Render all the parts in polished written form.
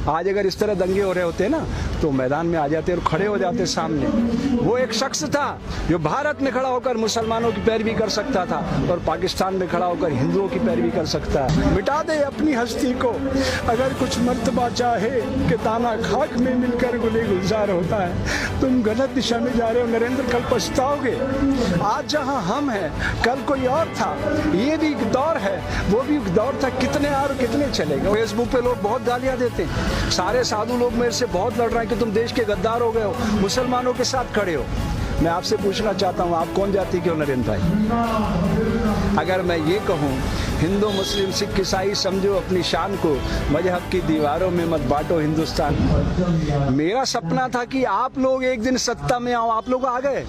आज अगर इस तरह दंगे हो रहे होते ना तो मैदान में आ जाते और खड़े हो जाते सामने। वो एक शख्स था जो भारत में खड़ा होकर मुसलमानों की पैरवी कर सकता था और पाकिस्तान में खड़ा होकर हिंदुओं की पैरवी कर सकता है। मिटा दे अपनी हस्ती को अगर कुछ मर्तबा चाहे कि ताना खाक में मिलकर गुले गुलजार होता है। तुम गलत दिशा में जा रहे हो नरेंद्र, कल पछताओगे। आज जहां हम हैं कल कोई और था। ये भी एक दौर है, वो भी एक दौर था। कितने और कितने चलेगा। फेसबुक पे लोग बहुत गालियां देते हैं। सारे साधु लोग मेरे से बहुत लड़ रहे हैं कि तुम देश के गद्दार हो गए हो, मुसलमानों के साथ खड़े हो। मैं आपसे पूछना चाहता हूँ, आप कौन जाति के हो नरेंद्र भाई? अगर मैं ये कहूँ हिंदू मुस्लिम सिख ईसाई समझो अपनी शान को, मजहब की दीवारों में मत बांटो हिंदुस्तान। मेरा सपना था कि आप लोग एक दिन सत्ता में आओ, आप लोग आ गए,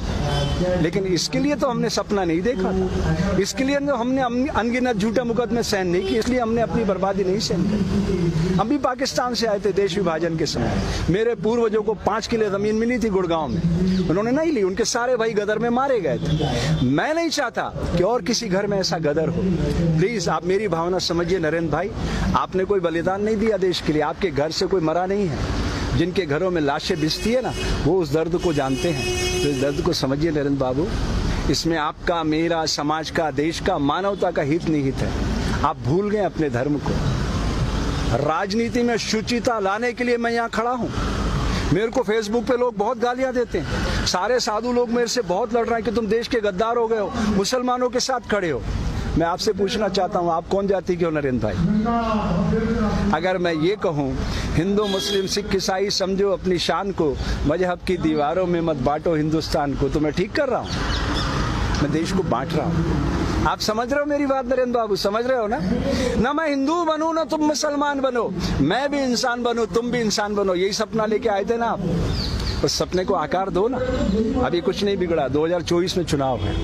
लेकिन इसके लिए तो हमने सपना नहीं देखा था। इसके लिए तो हमने अनगिनत झूठे मुकदमे सहन नहीं किए, इसलिए हमने अपनी बर्बादी नहीं सहन की। हम भी पाकिस्तान से आए थे देश विभाजन के समय। मेरे पूर्वजों को 5 किले जमीन मिली थी गुड़गांव में, उन्होंने नहीं ली। उनके सारे भाई गदर में मारे गए थे। मैं नहीं चाहता कि और किसी घर में ऐसा गदर हो। प्लीज आप मेरी भावना समझिए नरेंद्र भाई, आपने कोई बलिदान नहीं दिया देश के लिए, आपके घर से कोई मरा नहीं है। जिनके घरों में लाशें बिछती है ना, वो उस दर्द को जानते हैं। तो इस दर्द को समझिए नरेंद्र बाबू, इसमें आपका, मेरा, समाज का, देश का, मानवता का हित निहित है। आप भूल गए अपने धर्म को। राजनीति में शुचिता लाने के लिए मैं यहाँ खड़ा हूँ। मेरे को फेसबुक पे लोग बहुत गालियां देते हैं। सारे साधु लोग मेरे से बहुत लड़ रहे हैं कि तुम देश के गद्दार हो गए हो, मुसलमानों के साथ खड़े हो। मैं आपसे पूछना चाहता हूँ, आप कौन जाति के हो नरेंद्र भाई? अगर मैं ये कहूँ हिंदू मुस्लिम सिख ईसाई समझो अपनी शान को, मजहब की दीवारों में मत बांटो हिंदुस्तान को, तो मैं ठीक कर रहा हूँ? मैं देश को बांट रहा हूँ। आप समझ रहे हो मेरी बात नरेंद्र बाबू? समझ रहे हो ना मैं हिंदू बनूं ना तुम मुसलमान बनो, मैं भी इंसान बनूं तुम भी इंसान बनो। यही सपना लेके आए थे ना आप, उस सपने को आकार दो ना। अभी कुछ नहीं बिगड़ा, 2024 में चुनाव है।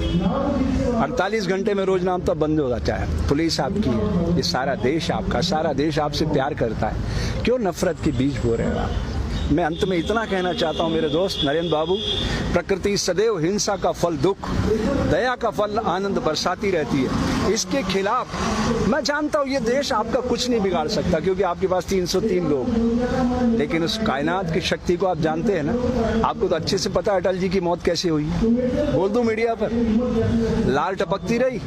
48 घंटे में रोज नाम तो बंद हो जाता है। पुलिस आपकी है, ये सारा देश आपका, सारा देश आपसे प्यार करता है। क्यों नफरत के बीज बो रहे हो आप? मैं अंत में इतना कहना चाहता हूं मेरे दोस्त नरेंद्र बाबू, प्रकृति सदैव हिंसा का फल दुख, दया का फल आनंद बरसाती रहती है। इसके खिलाफ मैं जानता हूं ये देश आपका कुछ नहीं बिगाड़ सकता, क्योंकि आपके पास 303 लोग। लेकिन उस कायनात की शक्ति को आप जानते हैं ना। आपको तो अच्छे से पता है अटल जी की मौत कैसे हुई। बोल दूं मीडिया पर, लाल टपकती रही।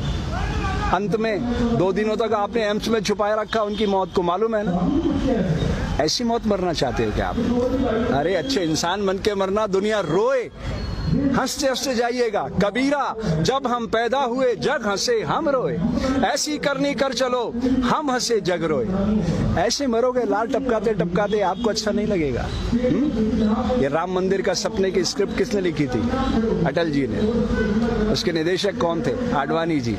अंत में 2 दिनों तक आपने एम्स में छुपाए रखा उनकी मौत को, मालूम है ना? ऐसी मौत मरना चाहते हो क्या आप? अरे अच्छे इंसान बन के मरना, दुनिया रोए, हंसते हंसते जाइएगा। कबीरा जब हम पैदा हुए जग हंसे हम रोए, ऐसी करनी कर चलो हम हंसे जग रोए। ऐसे मरोगे लाल टपकाते टपकाते, आपको अच्छा नहीं लगेगा। ये राम मंदिर का सपने की स्क्रिप्ट किसने लिखी थी? अटल जी ने। उसके निदेशक कौन थे? आडवाणी जी।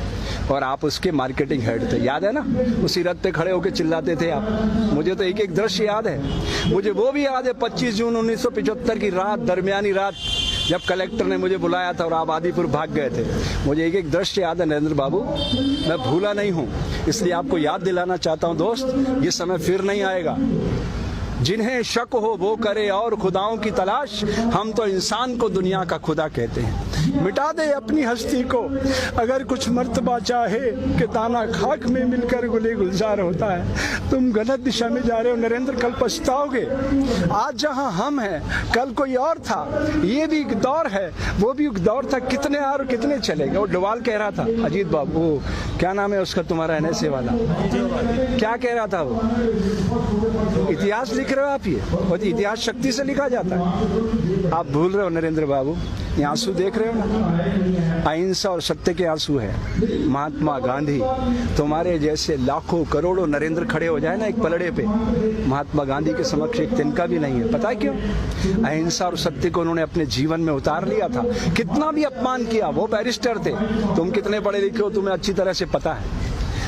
और आप उसके मार्केटिंग हेड थे, याद है ना? उसी रथ पे खड़े होकर चिल्लाते थे आप। मुझे तो एक एक दृश्य याद है। मुझे वो भी याद है 25 जून 1975 की रात, दरमियानी रात, जब कलेक्टर ने मुझे बुलाया था और आप आदिपुर भाग गए थे। मुझे एक एक दृश्य याद है नरेंद्र बाबू, मैं भूला नहीं हूँ। इसलिए आपको याद दिलाना चाहता हूँ दोस्त, ये समय फिर नहीं आएगा। जिन्हें शक हो वो करे और खुदाओं की तलाश, हम तो इंसान को दुनिया का खुदा कहते हैं। मिटा दे अपनी हस्ती को अगर कुछ मर्तबा चाहे कि ताना खाक में मिलकर गुले गुलजार होता है। तुम गलत दिशा में जा रहे हो नरेंद्र, कल पछताओगे। आज जहां हम हैं कल कोई और था। ये भी एक दौर है, वो भी एक दौर था। कितने और कितने चलेगा। वो डवाल कह रहा था, अजीत बाबू, क्या नाम है उसका तुम्हारा NSA वाला, क्या कह रहा था वो? इतिहास लिख रहे हो आप, ये और इतिहास शक्ति से लिखा जाता है। आप भूल रहे हो नरेंद्र बाबू। ये आंसू देख रहे हो ना, अहिंसा और सत्य के आंसू है। महात्मा गांधी, तुम्हारे जैसे लाखों करोड़ों नरेंद्र खड़े हो जाए ना एक पलड़े पे, महात्मा गांधी के समक्ष एक तिनका भी नहीं है। पता है क्यों? अहिंसा और सत्य को उन्होंने अपने जीवन में उतार लिया था। कितना भी अपमान किया, वो बैरिस्टर थे। तुम कितने पढ़े लिखे हो तुम्हें अच्छी तरह से पता है।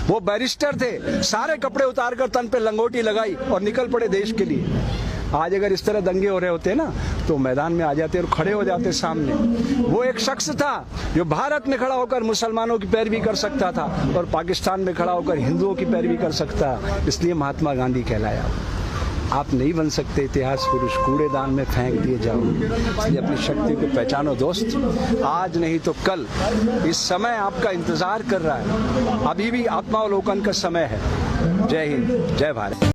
वो बैरिस्टर थे, सारे कपड़े उतार कर तन पे लंगोटी लगाई और निकल पड़े देश के लिए। आज अगर इस तरह दंगे हो रहे होते ना तो मैदान में आ जाते और खड़े हो जाते सामने। वो एक शख्स था जो भारत में खड़ा होकर मुसलमानों की पैरवी कर सकता था और पाकिस्तान में खड़ा होकर हिंदुओं की पैरवी कर सकता, इसलिए महात्मा गांधी कहलाया। आप नहीं बन सकते इतिहास पुरुष, कूड़ेदान में फेंक दिए जाओ। इसलिए अपनी शक्ति को पहचानो दोस्त, आज नहीं तो कल। इस समय आपका इंतजार कर रहा है, अभी भी आत्मावलोकन का समय है। जय हिंद, जय भारत।